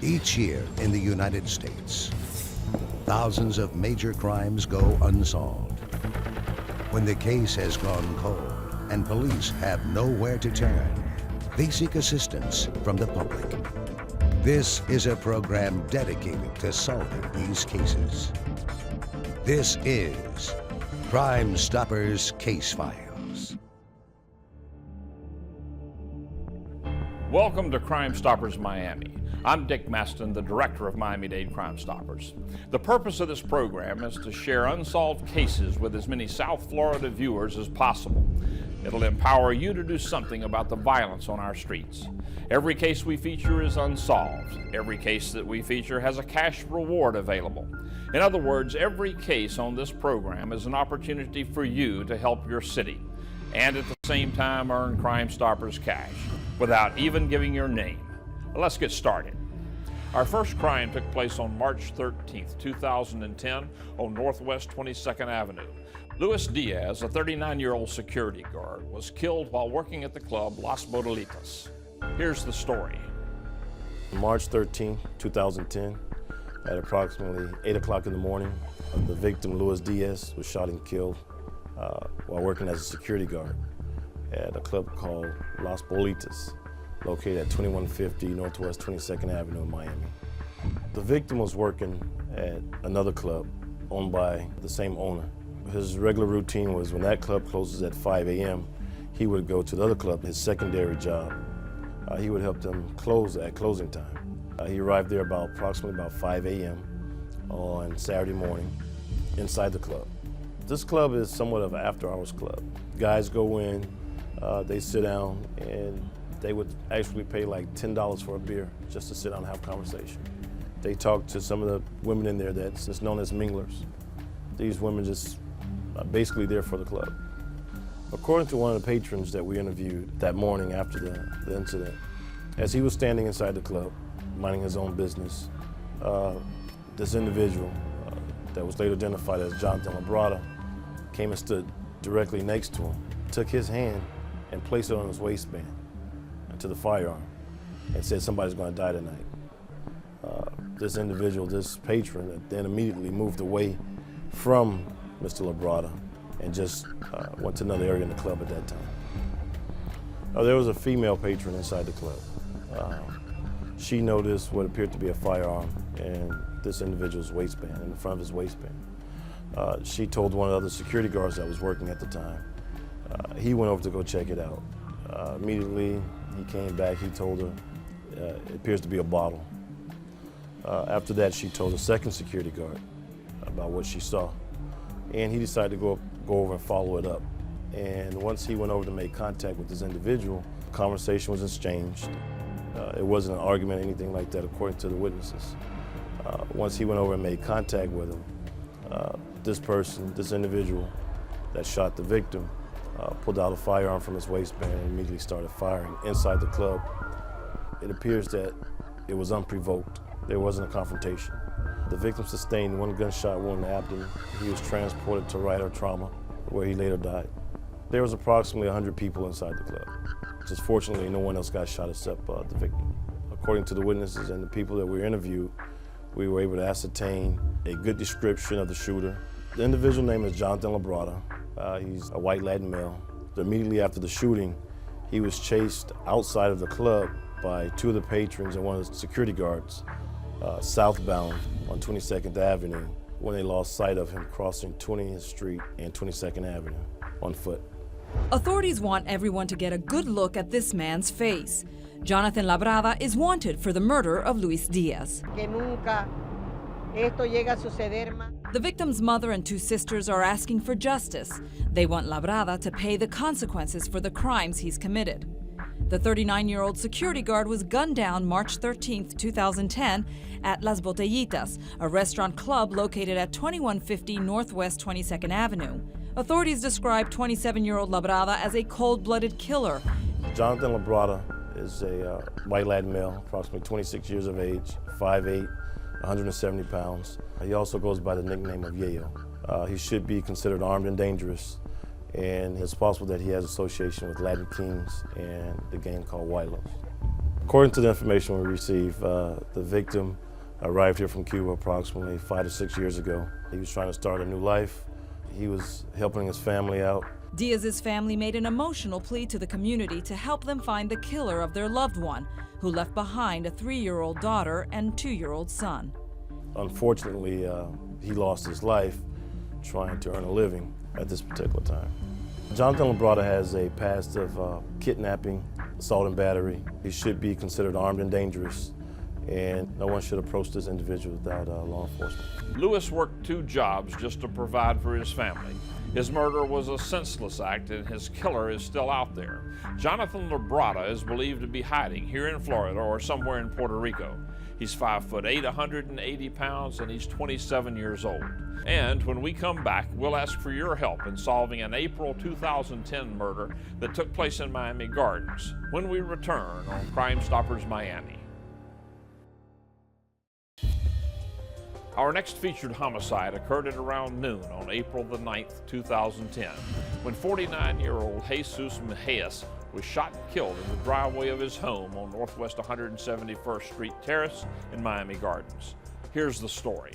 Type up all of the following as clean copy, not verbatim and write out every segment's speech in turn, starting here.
Each year in the United States, thousands of major crimes go unsolved. When the case has gone cold and police have nowhere to turn, they seek assistance from the public. This is a program dedicated to solving these cases. This is Crime Stoppers Case Files. Welcome to Crime Stoppers Miami. I'm Dick Masten, the director of Miami-Dade Crime Stoppers. The purpose of this program is to share unsolved cases with as many South Florida viewers as possible. It'll empower you to do something about the violence on our streets. Every case we feature is unsolved. Every case that we feature has a cash reward available. In other words, every case on this program is an opportunity for you to help your city and at the same time earn Crime Stoppers cash without even giving your name. Let's get started. Our first crime took place on March 13th, 2010 on Northwest 22nd Avenue. Luis Diaz, a 39-year-old security guard, was killed while working at the club Las Bodelitas. Here's the story. March 13, 2010, at approximately 8 o'clock in the morning, the victim, Luis Diaz, was shot and killed while working as a security guard at a club called Las Bodelitas, located at 2150 Northwest 22nd Avenue in Miami. The victim was working at another club owned by the same owner. His regular routine was when that club closes at 5 a.m., he would go to the other club, his secondary job. He would help them close at closing time. He arrived there approximately about 5 a.m. on Saturday morning inside the club. This club is somewhat of an after-hours club. Guys go in, they sit down, and they would actually pay like $10 for a beer just to sit down and have conversation. They talk to some of the women in there that's known as minglers. These women just basically there for the club. According to one of the patrons that we interviewed that morning after the incident, as he was standing inside the club, minding his own business, this individual that was later identified as Jonathan Labrada came and stood directly next to him, took his hand and placed it on his waistband to the firearm and said, "Somebody's going to die tonight." This individual, this patron, then immediately moved away from Mr. Labrada and just went to another area in the club at that time. There was a female patron inside the club. She noticed what appeared to be a firearm in this individual's waistband, in the front of his waistband. She told one of the other security guards that was working at the time. He went over to go check it out. Immediately, he came back, he told her it appears to be a bottle. After that, she told the second security guard about what she saw. And he decided to go over and follow it up. And once he went over to make contact with this individual, conversation was exchanged. It wasn't an argument or anything like that, according to the witnesses. Once he went over and made contact with him, this individual that shot the victim, pulled out a firearm from his waistband and immediately started firing inside the club. It appears that it was unprovoked. There wasn't a confrontation. The victim sustained one gunshot wound in the abdomen. He was transported to Rech trauma, where he later died. There was approximately 100 people inside the club. Just fortunately, no one else got shot except the victim. According to the witnesses and the people that we interviewed, we were able to ascertain a good description of the shooter. The individual name is Jonathan Labrada. He's a white Latin male. Immediately after the shooting, he was chased outside of the club by two of the patrons and one of the security guards, southbound on 22nd Avenue, when they lost sight of him crossing 20th Street and 22nd Avenue on foot. Authorities want everyone to get a good look at this man's face. Jonathan Labrada is wanted for the murder of Luis Diaz. The victim's mother and two sisters are asking for justice. They want Labrada to pay the consequences for the crimes he's committed. The 39-year-old security guard was gunned down March 13, 2010 at Las Botellitas, a restaurant club located at 2150 Northwest 22nd Avenue. Authorities describe 27-year-old Labrada as a cold-blooded killer. Jonathan Labrada is a white Latin male, approximately 26 years of age, 5'8", 170 pounds. He also goes by the nickname of Yayo. He should be considered armed and dangerous, and it's possible that he has association with Latin Kings and the gang called Wilos. According to the information we received, the victim arrived here from Cuba approximately 5 to 6 years ago. He was trying to start a new life. He was helping his family out. Diaz's family made an emotional plea to the community to help them find the killer of their loved one, who left behind a 3-year-old daughter and 2-year-old son. Unfortunately, he lost his life trying to earn a living at this particular time. Jonathan Labrada has a past of kidnapping, assault and battery. He should be considered armed and dangerous, and no one should approach this individual without law enforcement. Lewis worked 2 jobs just to provide for his family. His murder was a senseless act, and his killer is still out there. Jonathan Labrada is believed to be hiding here in Florida or somewhere in Puerto Rico. He's 5'8", 180 pounds, and he's 27 years old. And when we come back, we'll ask for your help in solving an April 2010 murder that took place in Miami Gardens when we return on Crime Stoppers Miami. Our next featured homicide occurred at around noon on April the 9th, 2010, when 49-year-old Jesus Mejias was shot and killed in the driveway of his home on Northwest 171st Street Terrace in Miami Gardens. Here's the story.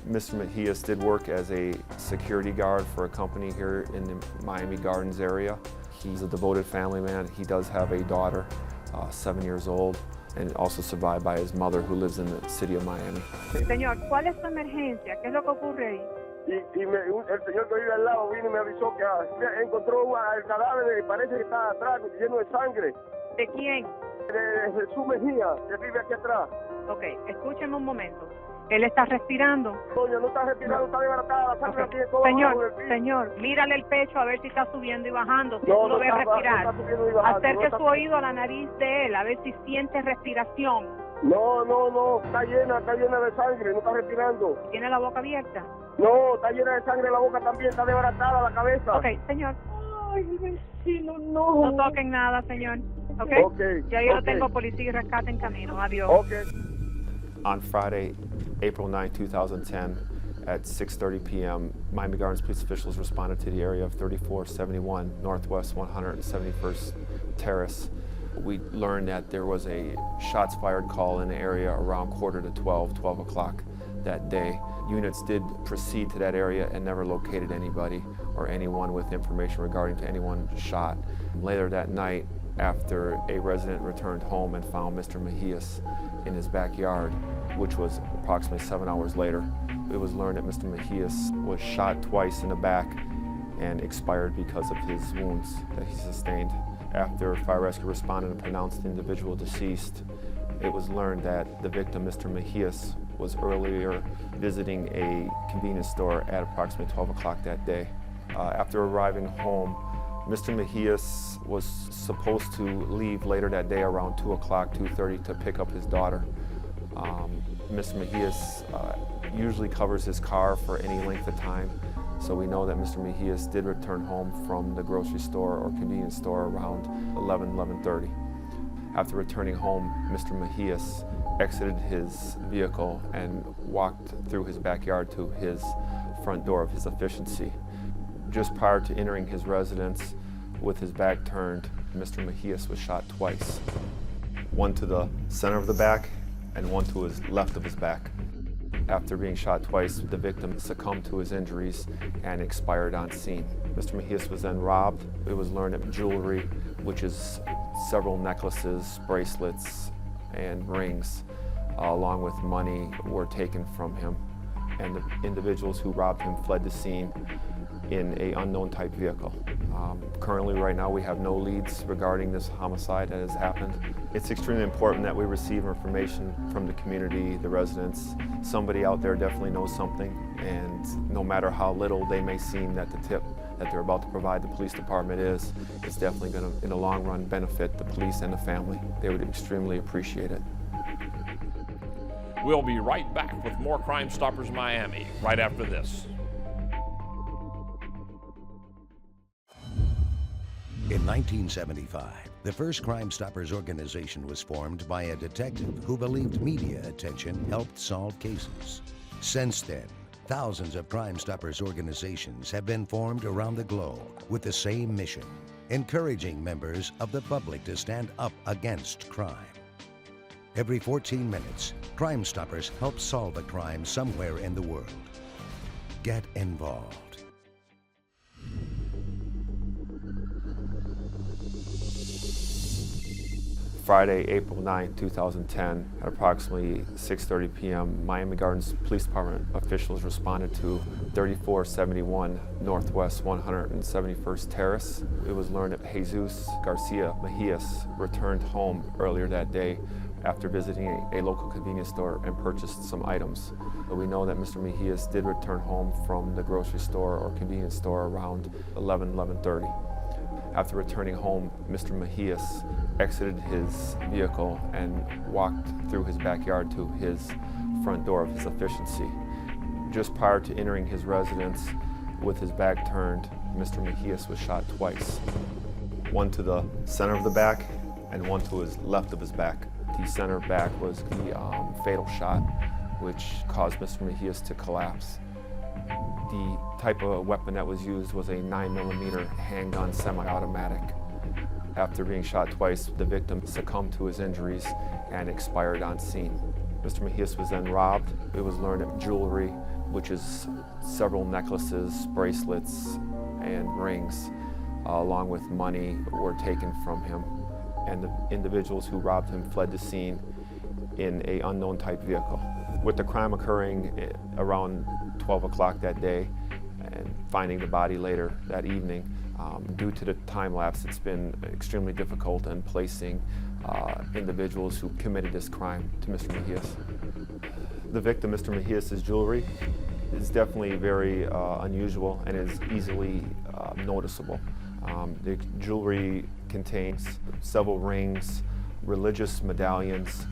Mr. Mejias did work as a security guard for a company here in the Miami Gardens area. He's a devoted family man. He does have a daughter, 7 years old, and also survived by his mother, who lives in the city of Miami. Señor, ¿cuál es su emergencia? ¿Qué es lo que ocurre ahí? El señor que vive al lado vino y me avisó que encontró el cadáver, parece que está atrás, lleno de sangre. ¿De quién? De Jesús Mejias, que vive aquí atrás. Ok, escúcheme un momento. ¿Él está respirando? Coño, no está respirando, está desbaratada, la sangre Okay. tiene todo abajo del piso. Señor, mírale el pecho a ver si está subiendo y bajando, si No, tú lo no ves está, respirar. no está subiendo y bajando, Acerque no está- su oído a la nariz de él, a ver si siente respiración. No, está llena de sangre, no está respirando. ¿Tiene la boca abierta? No, está llena de sangre la boca también, está desbaratada la cabeza. Ok, señor. Ay, vecino, no. No toquen nada, señor. Ok. Ok, Ya yo ok. tengo policía y rescate en camino. Adiós. Okay. On Friday, April 9, 2010, at 6:30 p.m., Miami Gardens police officials responded to the area of 3471 Northwest 171st Terrace. We learned that there was a shots fired call in the area around 12 o'clock that day. Units did proceed to that area and never located anybody or anyone with information regarding to anyone shot. Later that night, after a resident returned home and found Mr. Mejias in his backyard, which was approximately 7 hours later, it was learned that Mr. Mejias was shot twice in the back and expired because of his wounds that he sustained. After fire rescue responded and pronounced the individual deceased, it was learned that the victim, Mr. Mejias, was earlier visiting a convenience store at approximately 12 o'clock that day. After arriving home, Mr. Mejias was supposed to leave later that day around 2 o'clock, 2:30 to pick up his daughter. Mr. Mejias usually covers his car for any length of time, so we know that Mr. Mejias did return home from the grocery store or convenience store around 11:30. After returning home, Mr. Mejias exited his vehicle and walked through his backyard to his front door of his efficiency. Just prior to entering his residence, with his back turned, Mr. Mejias was shot twice. One to the center of the back and one to his left of his back. After being shot twice, the victim succumbed to his injuries and expired on scene. Mr. Mejias was then robbed. It was learned that jewelry, which is several necklaces, bracelets, and rings, along with money, were taken from him. And the individuals who robbed him fled the scene in an unknown type vehicle. Currently, right now, we have no leads regarding this homicide that has happened. It's extremely important that we receive information from the community, the residents. Somebody out there definitely knows something, and no matter how little they may seem that the tip that they're about to provide the police department is, it's definitely going to, in the long run, benefit the police and the family. They would extremely appreciate it. We'll be right back with more Crime Stoppers Miami right after this. In 1975, the first Crime Stoppers organization was formed by a detective who believed media attention helped solve cases. Since then, thousands of Crime Stoppers organizations have been formed around the globe with the same mission: encouraging members of the public to stand up against crime. Every 14 minutes, Crime Stoppers help solve a crime somewhere in the world. Get involved. Friday, April 9, 2010, at approximately 6:30 p.m., Miami Gardens Police Department officials responded to 3471 Northwest 171st Terrace. It was learned that Jesus Mejias returned home earlier that day after visiting a local convenience store and purchased some items. We know that Mr. Mejias did return home from the grocery store or convenience store around 11:30. After returning home, Mr. Mejias exited his vehicle and walked through his backyard to his front door of his efficiency. Just prior to entering his residence, with his back turned, Mr. Mejias was shot twice. One to the center of the back and one to his left of his back. The center back was the fatal shot, which caused Mr. Mejias to collapse. The type of weapon that was used was a 9mm handgun semi-automatic. After being shot twice, the victim succumbed to his injuries and expired on scene. Mr. Mejias was then robbed. It was learned that jewelry, which is several necklaces, bracelets, and rings, along with money, were taken from him. And the individuals who robbed him fled the scene in an unknown type vehicle. With the crime occurring around 12 o'clock that day and finding the body later that evening, due to the time lapse, it's been extremely difficult in placing individuals who committed this crime to Mr. Mejias. The victim, Mr. Mejias' jewelry, is definitely very unusual and is easily noticeable. The jewelry contains several rings, religious medallions,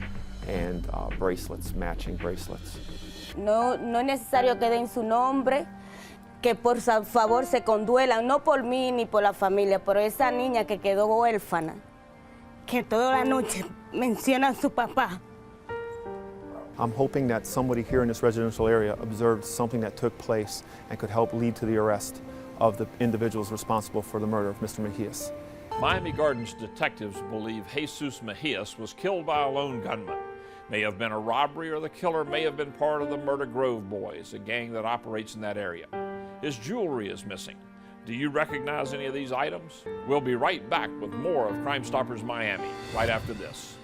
and bracelets, matching bracelets. No es necesario que den su nombre, que por favor se conduelan, no por mí ni por la familia, pero esa niña que quedó huérfana, que toda la noche menciona a su papá. I'm hoping that somebody here in this residential area observed something that took place and could help lead to the arrest of the individuals responsible for the murder of Mr. Mejias. Miami Gardens detectives believe Jesus Mejias was killed by a lone gunman. May have been a robbery, or the killer may have been part of the Murder Grove Boys, a gang that operates in that area. His jewelry is missing. Do you recognize any of these items? We'll be right back with more of Crime Stoppers Miami right after this.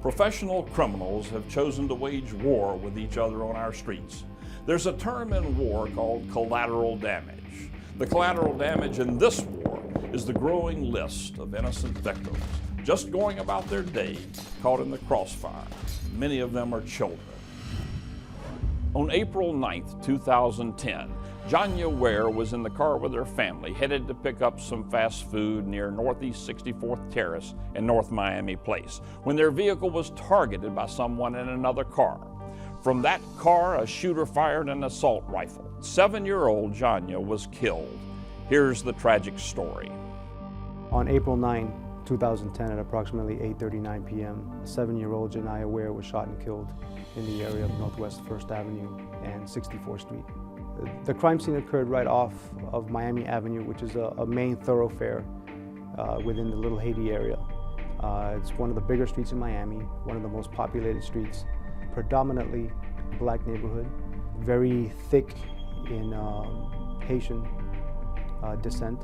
Professional criminals have chosen to wage war with each other on our streets. There's a term in war called collateral damage. The collateral damage in this war is the growing list of innocent victims just going about their day caught in the crossfire. Many of them are children. On April 9th, 2010, Janya Ware was in the car with her family headed to pick up some fast food near Northeast 64th Terrace and North Miami Place when their vehicle was targeted by someone in another car. From that car, a shooter fired an assault rifle. 7-year-old Janya was killed. Here's the tragic story. On April 9, 2010 at approximately 8:39 p.m., 7-year-old Janya Ware was shot and killed in the area of Northwest 1st Avenue and 64th Street. The crime scene occurred right off of Miami Avenue, which is a main thoroughfare within the Little Haiti area. It's one of the bigger streets in Miami, one of the most populated streets, predominantly black neighborhood, very thick in Haitian descent.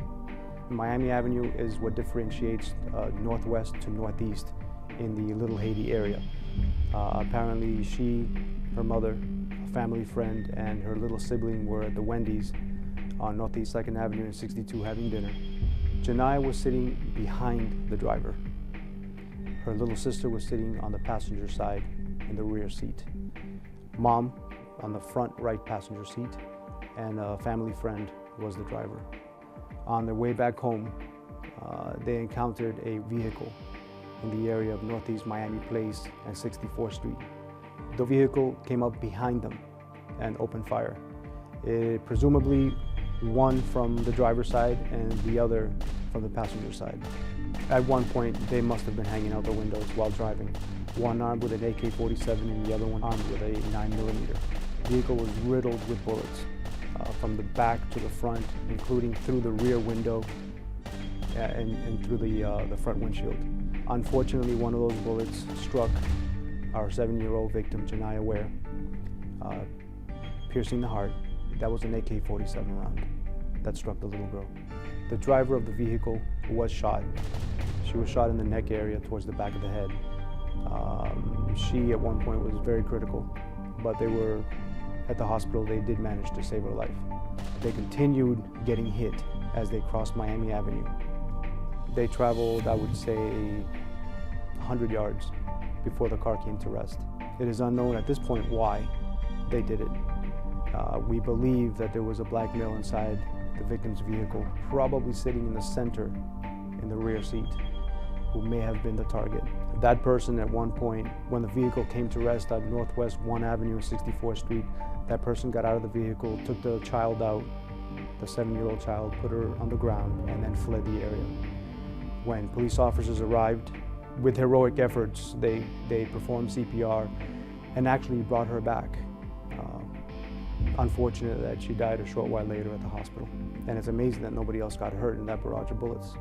Miami Avenue is what differentiates northwest to northeast in the Little Haiti area. Apparently she, her mother, a family friend, and her little sibling were at the Wendy's on Northeast 2nd Avenue and 62 having dinner. Janya was sitting behind the driver. Her little sister was sitting on the passenger side in the rear seat. Mom on the front right passenger seat, and a family friend was the driver. On their way back home, they encountered a vehicle in the area of Northeast Miami Place and 64th Street. The vehicle came up behind them and opened fire. Presumably one from the driver's side and the other from the passenger side. At one point, they must have been hanging out the windows while driving. One armed with an AK-47 and the other one armed with a 9mm. The vehicle was riddled with bullets, from the back to the front, including through the rear window and through the front windshield. Unfortunately, one of those bullets struck our 7-year-old victim, Janiyah Ware, piercing the heart. That was an AK-47 round that struck the little girl. The driver of the vehicle was shot. She was shot in the neck area towards the back of the head. She at one point was very critical, but they were at the hospital. They did manage to save her life. They continued getting hit as they crossed Miami Avenue. They traveled, I would say, 100 yards before the car came to rest. It is unknown at this point why they did it. We believe that there was a black male inside the victim's vehicle, probably sitting in the center in the rear seat, who may have been the target. That person at one point, when the vehicle came to rest at Northwest 1 Avenue and 64th Street, that person got out of the vehicle, took the child out, the 7-year-old child, put her on the ground, and then fled the area. When police officers arrived, with heroic efforts, they performed CPR and actually brought her back. Unfortunate that she died a short while later at the hospital. And it's amazing that nobody else got hurt in that barrage of bullets.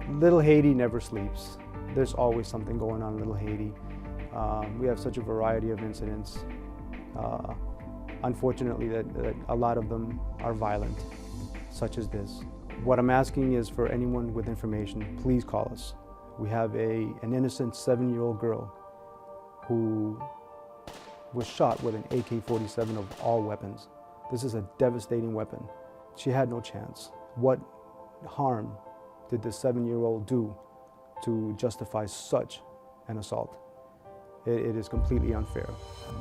Little Haiti never sleeps. There's always something going on in Little Haiti. We have such a variety of incidents. Unfortunately, that a lot of them are violent, such as this. What I'm asking is for anyone with information, please call us. We have an innocent 7-year-old girl who was shot with an AK-47 of all weapons. This is a devastating weapon. She had no chance. What harm did this 7-year-old do to justify such an assault? It is completely unfair.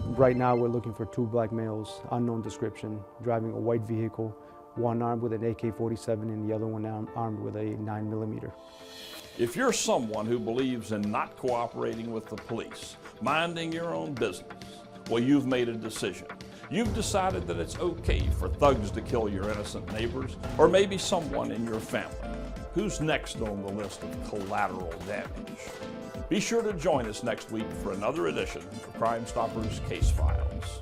Right now we're looking for 2 black males, unknown description, driving a white vehicle, one armed with an AK-47 and the other one armed with a 9mm. If you're someone who believes in not cooperating with the police, minding your own business, well, you've made a decision. You've decided that it's okay for thugs to kill your innocent neighbors, or maybe someone in your family. Who's next on the list of collateral damage? Be sure to join us next week for another edition of Crime Stoppers Case Files.